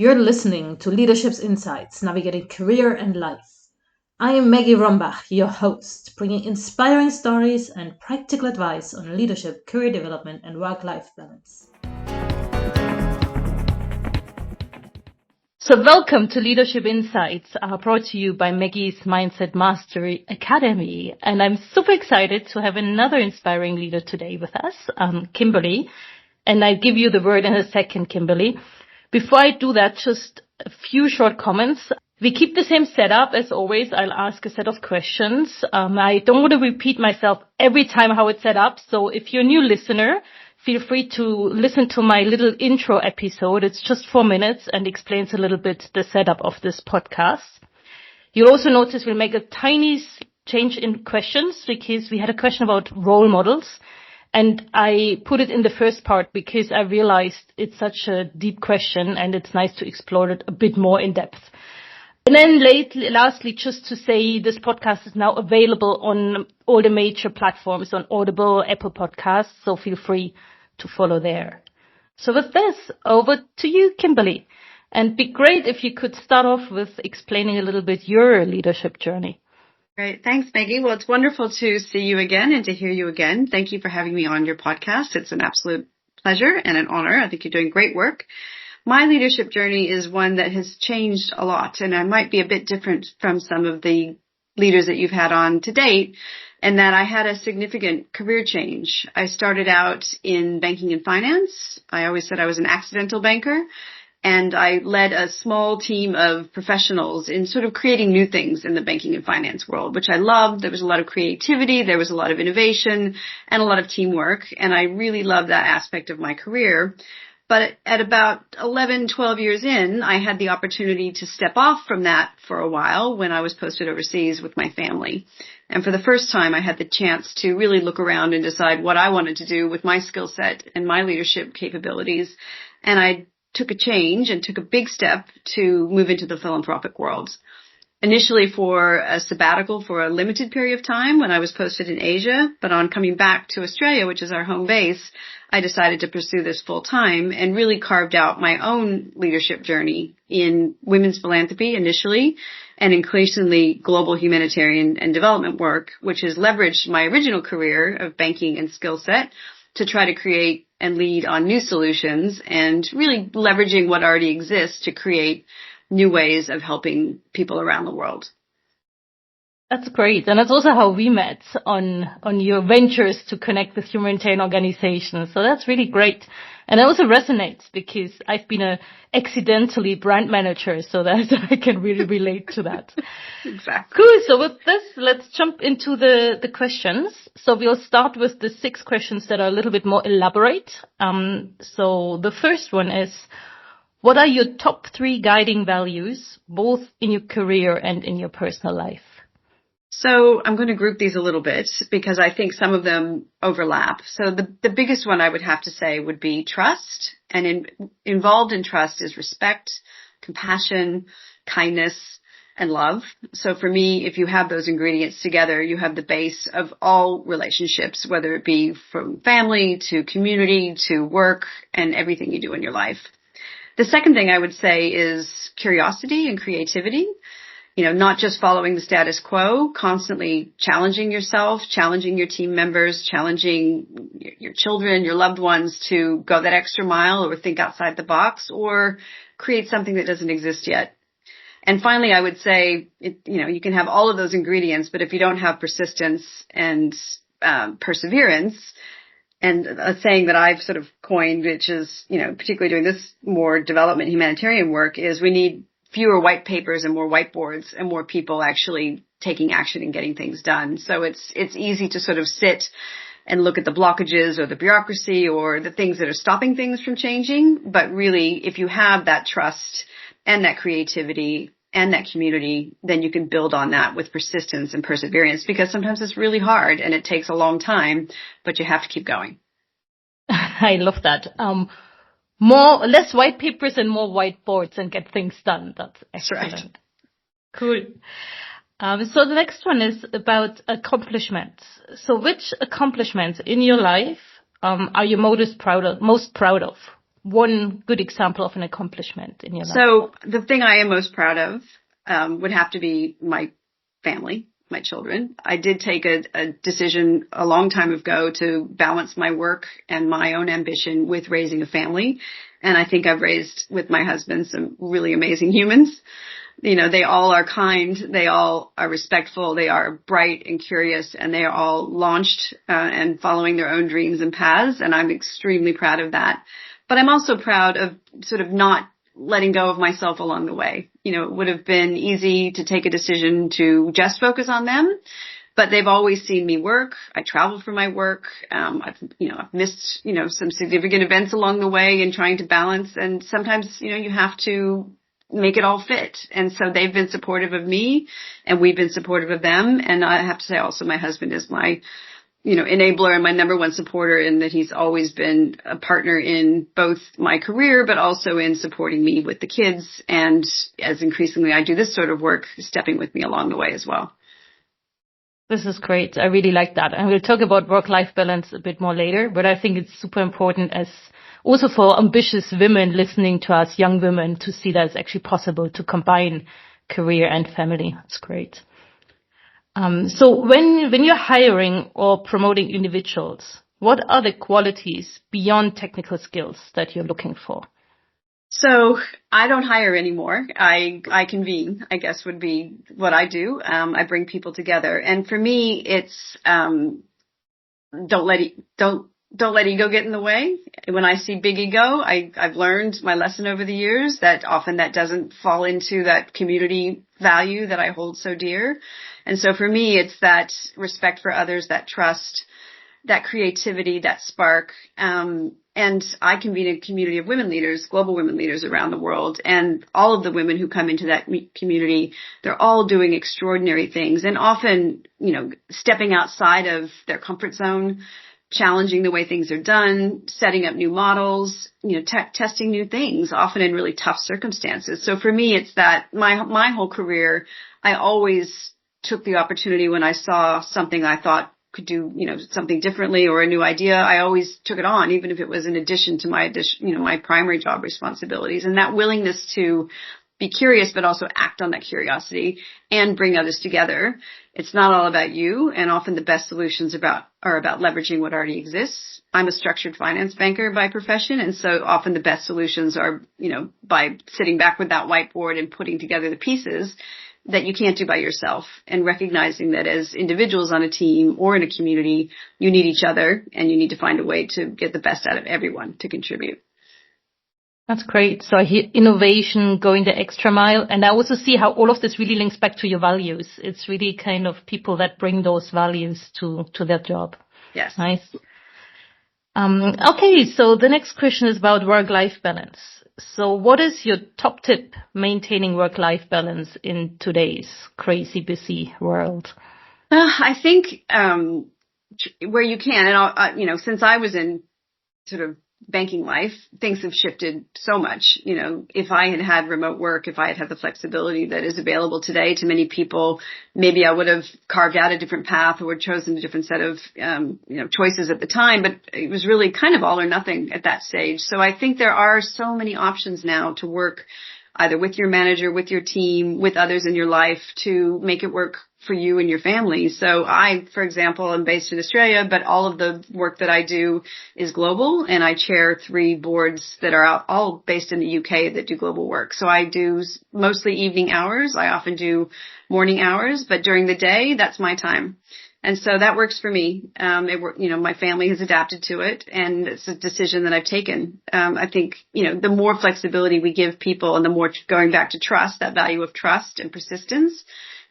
You're listening to Leadership's Insights, Navigating Career and Life. I am Maggie Rombach, your host, bringing inspiring stories and practical advice on leadership, career development, and work-life balance. So welcome to Leadership Insights, brought to you by Maggie's Mindset Mastery Academy. And I'm super excited to have another inspiring leader today with us, Kimberly. And I give you the word in a second, Kimberly. Before I do that, just a few short comments. We keep the same setup as always. I'll ask a set of questions. I don't want to repeat myself every time how it's set up. So if you're a new listener, feel free to listen to my little intro episode. It's just 4 minutes and explains a little bit the setup of this podcast. You'll also notice we'll make a tiny change in questions because we had a question about role models. And I put it in the first part because I realized it's such a deep question and it's nice to explore it a bit more in depth. And then lastly, just to say this podcast is now available on all the major platforms, on Audible, Apple Podcasts, so feel free to follow there. So with this, over to you, Kimberly. And it'd be great if you could start off with explaining a little bit your leadership journey. Great. Thanks, Maggie. Well, it's wonderful to see you again and to hear you again. Thank you for having me on your podcast. It's an absolute pleasure and an honor. I think you're doing great work. My leadership journey is one that has changed a lot, and I might be a bit different from some of the leaders that you've had on to date, in that I had a significant career change. I started out in banking and finance. I always said I was an accidental banker. And I led a small team of professionals in sort of creating new things in the banking and finance world, which I loved. There was a lot of creativity, there was a lot of innovation, and a lot of teamwork. And I really loved that aspect of my career. But at about 11, 12 years in, I had the opportunity to step off from that for a while when I was posted overseas with my family. And for the first time, I had the chance to really look around and decide what I wanted to do with my skill set and my leadership capabilities. And I took a change and took a big step to move into the philanthropic world. Initially for a sabbatical for a limited period of time when I was posted in Asia, but on coming back to Australia, which is our home base, I decided to pursue this full time and really carved out my own leadership journey in women's philanthropy initially and increasingly global humanitarian and development work, which has leveraged my original career of banking and skill set to try to create and lead on new solutions and really leveraging what already exists to create new ways of helping people around the world. That's great. And that's also how we met on your ventures to connect with humanitarian organizations. So that's really great. And it also resonates because I've been a accidentally brand manager, so that I can really relate to that. Exactly. Cool. So with this, let's jump into the questions. So we'll start with the 6 questions that are a little bit more elaborate. So the first one is, what are your top 3 guiding values, both in your career and in your personal life? So I'm going to group these a little bit because I think some of them overlap. So the biggest one I would have to say would be trust. And involved in trust is respect, compassion, kindness, and love. So for me, if you have those ingredients together, you have the base of all relationships, whether it be from family to community to work and everything you do in your life. The second thing I would say is curiosity and creativity. You know, not just following the status quo, constantly challenging yourself, challenging your team members, challenging your children, your loved ones to go that extra mile or think outside the box or create something that doesn't exist yet. And finally, I would say, you can have all of those ingredients, but if you don't have persistence and perseverance, and a saying that I've sort of coined, which is, particularly doing this more development humanitarian work, is we need fewer white papers and more whiteboards and more people actually taking action and getting things done. So it's easy to sort of sit and look at the blockages or the bureaucracy or the things that are stopping things from changing. But really, if you have that trust and that creativity and that community, then you can build on that with persistence and perseverance, because sometimes it's really hard and it takes a long time, but you have to keep going. I love that. Less white papers and more whiteboards and get things done. That's excellent. That's right. Cool. So the next one is about accomplishments. So which accomplishments in your life are you most proud of? one good example of an accomplishment in your life? So the thing I am most proud of would have to be my family, my children. I did take a decision a long time ago to balance my work and my own ambition with raising a family. And I think I've raised with my husband some really amazing humans. You know, they all are kind, they all are respectful, they are bright and curious, and they are all launched and following their own dreams and paths. And I'm extremely proud of that. But I'm also proud of sort of not letting go of myself along the way. You know, it would have been easy to take a decision to just focus on them, but they've always seen me work. I travel for my work. I've missed, some significant events along the way in trying to balance. And sometimes, you have to make it all fit. And so they've been supportive of me and we've been supportive of them. And I have to say also my husband is my enabler and my number one supporter, in that he's always been a partner in both my career, but also in supporting me with the kids. And as increasingly I do this sort of work, stepping with me along the way as well. This is great. I really like that. And we'll talk about work-life balance a bit more later, but I think it's super important as also for ambitious women listening to us, young women, to see that it's actually possible to combine career and family. That's great. So when you're hiring or promoting individuals, what are the qualities beyond technical skills that you're looking for? So I don't hire anymore. I convene, I guess would be what I do. I bring people together. And for me, it's, don't let ego get in the way. When I see big ego, I've learned my lesson over the years that often that doesn't fall into that community value that I hold so dear. And so for me, it's that respect for others, that trust, that creativity, that spark. And I convene a community of women leaders, global women leaders around the world. And all of the women who come into that community, they're all doing extraordinary things and often, stepping outside of their comfort zone, challenging the way things are done, setting up new models, testing new things, often in really tough circumstances. So for me, it's that my whole career, I always took the opportunity when I saw something I thought could do, something differently or a new idea. I always took it on, even if it was in addition to my primary job responsibilities. And that willingness to be curious, but also act on that curiosity and bring others together. It's not all about you. And often the best solutions are about leveraging what already exists. I'm a structured finance banker by profession. And so often the best solutions are, by sitting back with that whiteboard and putting together the pieces that you can't do by yourself, and recognizing that as individuals on a team or in a community, you need each other and you need to find a way to get the best out of everyone to contribute. That's great. So I hear innovation, going the extra mile, and I also see how all of this really links back to your values. It's really kind of people that bring those values to their job. Yes. Nice. Okay, so the next question is about work-life balance. So what is your top tip maintaining work-life balance in today's crazy busy world? I think where you can, and since I was in sort of banking life, things have shifted so much. If I had remote work, if I had the flexibility that is available today to many people, maybe I would have carved out a different path or chosen a different set of, choices at the time. But it was really kind of all or nothing at that stage. So I think there are so many options now to work either with your manager, with your team, with others in your life to make it work for you and your family. So I, for example, am based in Australia, but all of the work that I do is global, and I chair 3 boards that are all based in the UK that do global work. So I do mostly evening hours. I often do morning hours, but during the day, that's my time. And so that works for me. My family has adapted to it, and it's a decision that I've taken. I think, the more flexibility we give people, and the more going back to trust, that value of trust and persistence,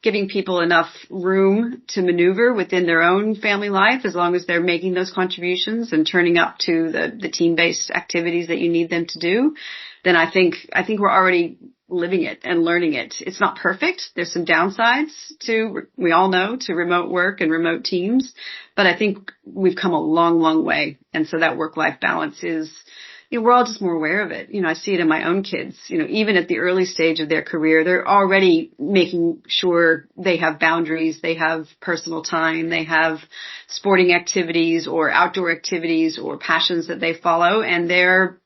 giving people enough room to maneuver within their own family life, as long as they're making those contributions and turning up to the team-based activities that you need them to do, then I think we're already living it and learning it. It's not perfect. There's some downsides we all know, to remote work and remote teams, but I think we've come a long, long way. And so that work-life balance is, we're all just more aware of it. I see it in my own kids, even at the early stage of their career, they're already making sure they have boundaries, they have personal time, they have sporting activities or outdoor activities or passions that they follow, and they're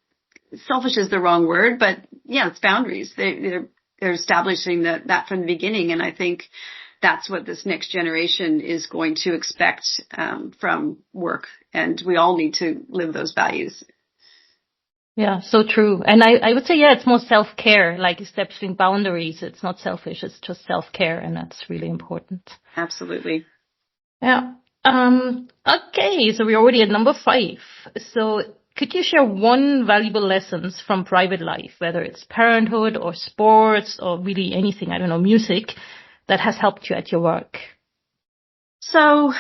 selfish is the wrong word, but yeah, it's boundaries. They're establishing that from the beginning. And I think that's what this next generation is going to expect from work. And we all need to live those values. Yeah, so true. And I would say, it's more self-care, like establishing boundaries. It's not selfish, it's just self-care, and that's really important. Absolutely. Yeah. Okay, so we're already at number 5. So could you share one valuable lessons from private life, whether it's parenthood or sports or really anything, I don't know, music, that has helped you at your work? So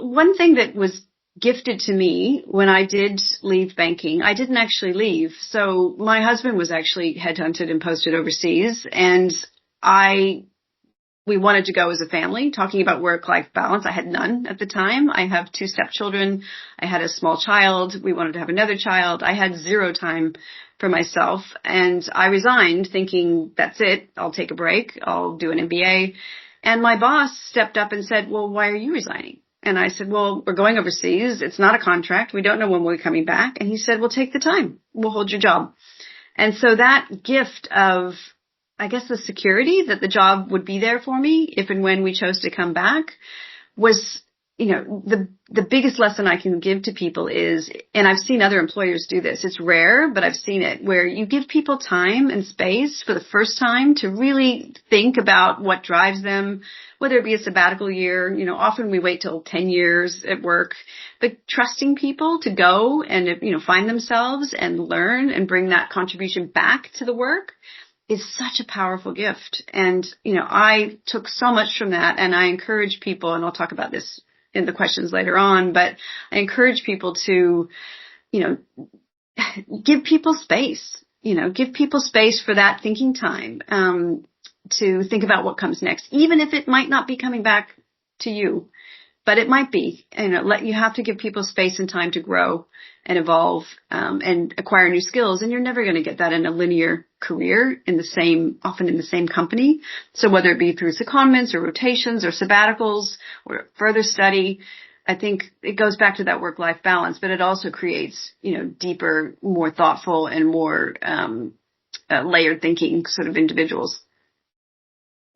one thing that was gifted to me when I did leave banking, I didn't actually leave. So my husband was actually headhunted and posted overseas, and we wanted to go as a family. Talking about work-life balance, I had none at the time. I have 2 stepchildren. I had a small child. We wanted to have another child. I had 0 time for myself, and I resigned thinking, that's it. I'll take a break. I'll do an MBA. And my boss stepped up and said, well, why are you resigning? And I said, well, we're going overseas. It's not a contract. We don't know when we're coming back. And he said, well, take the time. We'll hold your job. And so that gift of, I guess, the security that the job would be there for me if and when we chose to come back was, the biggest lesson I can give to people is, and I've seen other employers do this, it's rare, but I've seen it, where you give people time and space for the first time to really think about what drives them, whether it be a sabbatical year. Often we wait till 10 years at work, but trusting people to go and, find themselves and learn and bring that contribution back to the work is such a powerful gift. And, I took so much from that, and I encourage people, and I'll talk about this in the questions later on, but I encourage people to, give people space, give people space for that thinking time, to think about what comes next, even if it might not be coming back to you, but it might be. You have to give people space and time to grow and evolve, and acquire new skills. And you're never going to get that in a linear career often in the same company. So whether it be through secondments or rotations or sabbaticals or further study, I think it goes back to that work-life balance, but it also creates, deeper, more thoughtful and more, layered thinking sort of individuals.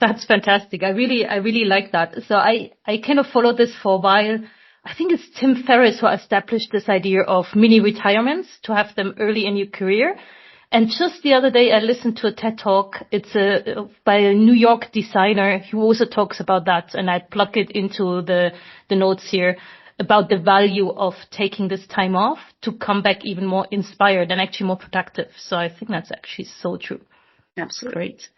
That's fantastic. I really like that. So I kind of followed this for a while. I think it's Tim Ferriss who established this idea of mini retirements, to have them early in your career. And just the other day, I listened to a TED Talk. It's by a New York designer who also talks about that. And I plug it into the notes here about the value of taking this time off to come back even more inspired and actually more productive. So I think that's actually so true. Absolutely. Great.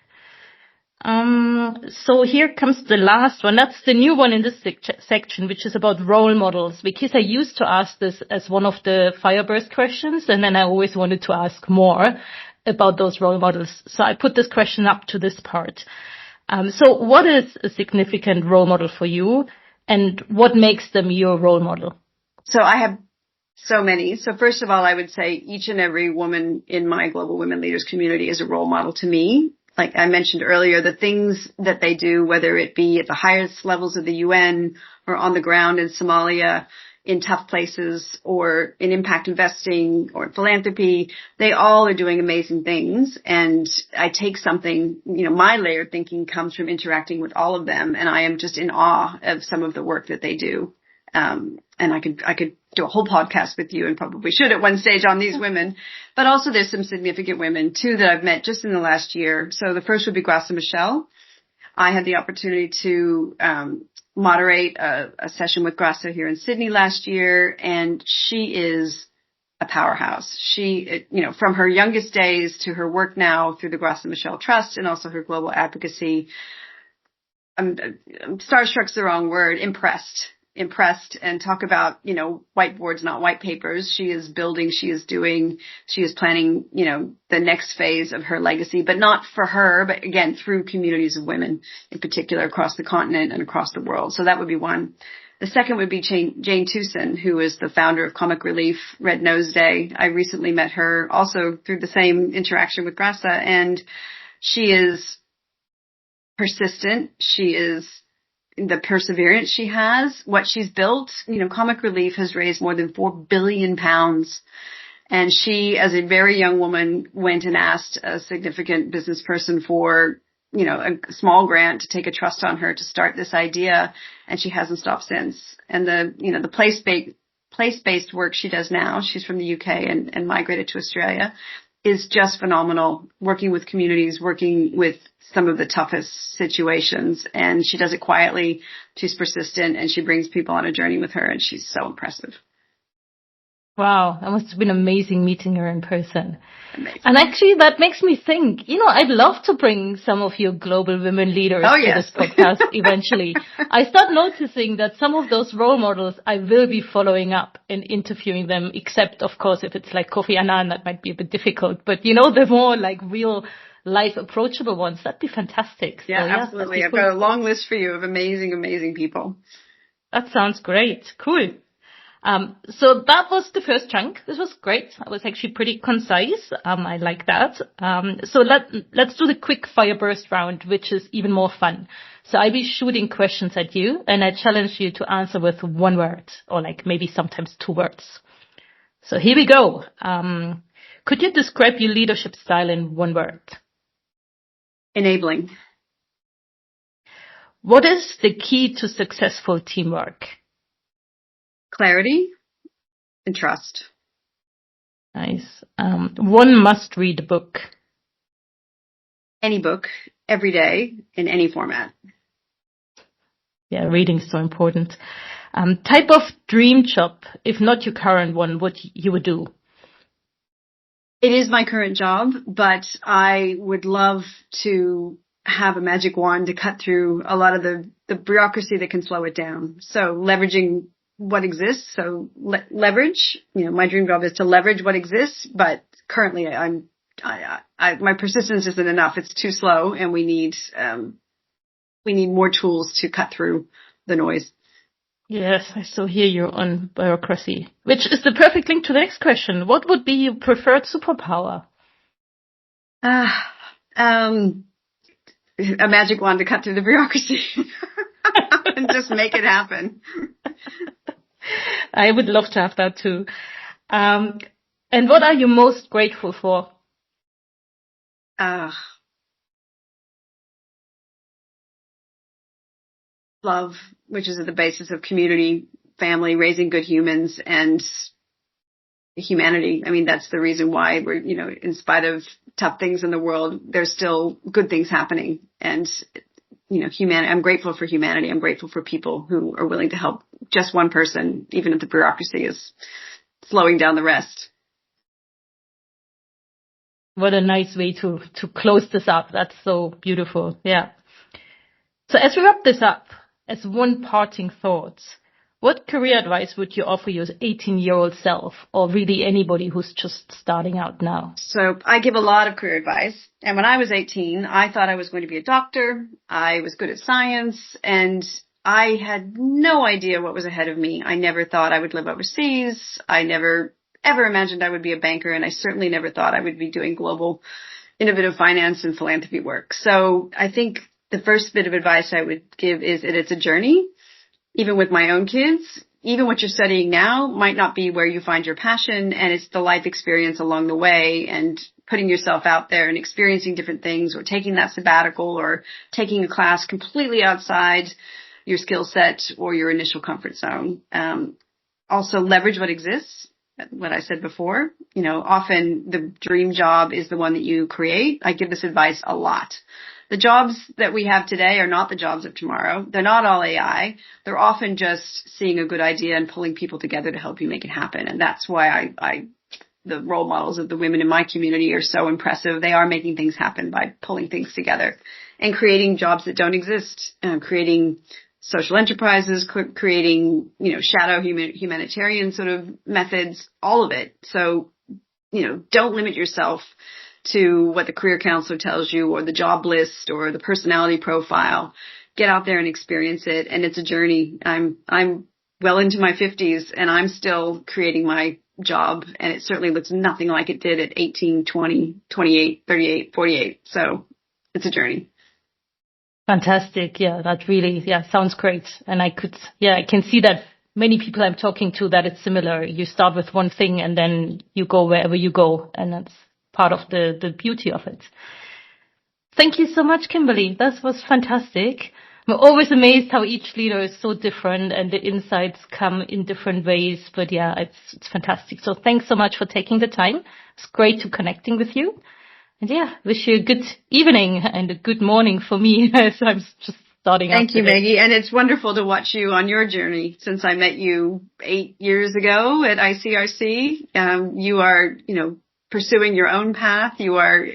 So here comes the last one. That's the new one in this section, which is about role models, because I used to ask this as one of the Fireburst questions, and then I always wanted to ask more about those role models. So I put this question up to this part. So what is a significant role model for you, and what makes them your role model? So I have so many. So first of all, I would say each and every woman in my Global Women Leaders community is a role model to me. Like I mentioned earlier, the things that they do, whether it be at the highest levels of the UN or on the ground in Somalia, in tough places, or in impact investing or philanthropy, they all are doing amazing things. And I take something, my layered thinking comes from interacting with all of them. And I am just in awe of some of the work that they do. And I could do a whole podcast with you, and probably should at one stage, on these women. But also there's some significant women too that I've met just in the last year. So the first would be Graça Michel. I had the opportunity to moderate a session with Graça here in Sydney last year, and she is a powerhouse. She, from her youngest days to her work now through the Graça Michel Trust and also her global advocacy, starstruck's the wrong word, impressed, and talk about, whiteboards, not white papers. She is building, she is doing, she is planning, the next phase of her legacy, but not for her, but again, through communities of women in particular across the continent and across the world. So that would be one. The second would be Jane Tewson, who is the founder of Comic Relief, Red Nose Day. I recently met her also through the same interaction with Graça, and she is persistent. She is the perseverance she has, what she's built. Comic Relief has raised more than £4 billion. And she, as a very young woman, went and asked a significant business person for, a small grant to take a trust on her to start this idea. And she hasn't stopped since. And the place-based work she does now, she's from the UK and migrated to Australia, is just phenomenal. Working with communities, working with some of the toughest situations. And she does it quietly. She's persistent, and she brings people on a journey with her. And she's so impressive. Wow, that must have been amazing meeting her in person. Amazing. And actually, that makes me think, I'd love to bring some of your global women leaders to this podcast eventually. I start noticing that some of those role models, I will be following up and interviewing them, except, of course, if it's like Kofi Annan, that might be a bit difficult. But, the more like real life approachable ones, that'd be fantastic. Yeah, so, absolutely. I've got a long list for you of amazing, amazing people. That sounds great. Cool. So that was the first chunk. This was great. That was actually pretty concise. I like that. So let's do the quick fire burst round, which is even more fun. So I'll be shooting questions at you, and I challenge you to answer with one word, or like maybe sometimes two words. So here we go. Could you describe your leadership style in one word? Enabling. What is the key to successful teamwork? Clarity and trust. Nice. One must read book. Any book, every day, in any format. Yeah, reading is so important. Type of dream job, if not your current one, what you would do? It is my current job, but I would love to have a magic wand to cut through a lot of the bureaucracy that can slow it down. So leveraging what exists. So leverage, my dream job is to leverage what exists, but currently my persistence isn't enough. It's too slow, and we need more tools to cut through the noise. Yes, I still hear you on bureaucracy, which is the perfect link to the next question. What would be your preferred superpower? A magic wand to cut through the bureaucracy and just make it happen. I would love to have that too. And what are you most grateful for? Love, which is at the basis of community, family, raising good humans, and humanity. I mean, that's the reason why we're, in spite of tough things in the world, there's still good things happening. And, humanity, I'm grateful for humanity. I'm grateful for people who are willing to help just one person, even if the bureaucracy is slowing down the rest. What a nice way to close this up. That's so beautiful. Yeah. So as we wrap this up, as one parting thought, what career advice would you offer your 18-year-old self, or really anybody who's just starting out now? So I give a lot of career advice. And when I was 18, I thought I was going to be a doctor. I was good at science, and I had no idea what was ahead of me. I never thought I would live overseas. I never ever imagined I would be a banker, and I certainly never thought I would be doing global innovative finance and philanthropy work. So I think the first bit of advice I would give is that it's a journey. Even with my own kids, even what you're studying now might not be where you find your passion, and it's the life experience along the way and putting yourself out there and experiencing different things, or taking that sabbatical, or taking a class completely outside your skill set or your initial comfort zone. Also leverage what exists. What I said before, often the dream job is the one that you create. I give this advice a lot. The jobs that we have today are not the jobs of tomorrow. They're not all AI. They're often just seeing a good idea and pulling people together to help you make it happen. And that's why the role models of the women in my community are so impressive. They are making things happen by pulling things together and creating jobs that don't exist, creating social enterprises, creating, shadow humanitarian sort of methods, all of it. So, don't limit yourself to what the career counselor tells you, or the job list, or the personality profile. Get out there and experience it. And it's a journey. I'm well into my 50s, and I'm still creating my job. And it certainly looks nothing like it did at 18, 20, 28, 38, 48. So it's a journey. Fantastic. Yeah, that really, sounds great. And I can see that many people I'm talking to that it's similar. You start with one thing and then you go wherever you go. And that's part of the beauty of it. Thank you so much, Kimberly. That was fantastic. I'm always amazed how each leader is so different and the insights come in different ways. But yeah, it's fantastic. So thanks so much for taking the time. It's great to connecting with you. And yeah, wish you a good evening and a good morning for me as I'm just starting. Thank you, Maggie. And it's wonderful to watch you on your journey since I met you 8 years ago at ICRC. You are, pursuing your own path. You are,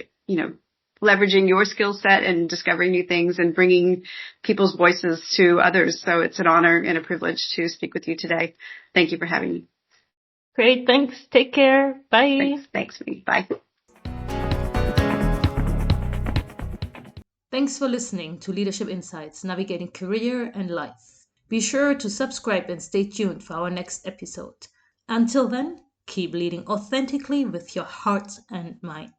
leveraging your skill set and discovering new things and bringing people's voices to others. So it's an honor and a privilege to speak with you today. Thank you for having me. Great. Thanks. Take care. Bye. Thanks, Maggie. Bye. Thanks for listening to Leadership Insights, Navigating Career and Life. Be sure to subscribe and stay tuned for our next episode. Until then, keep leading authentically with your heart and mind.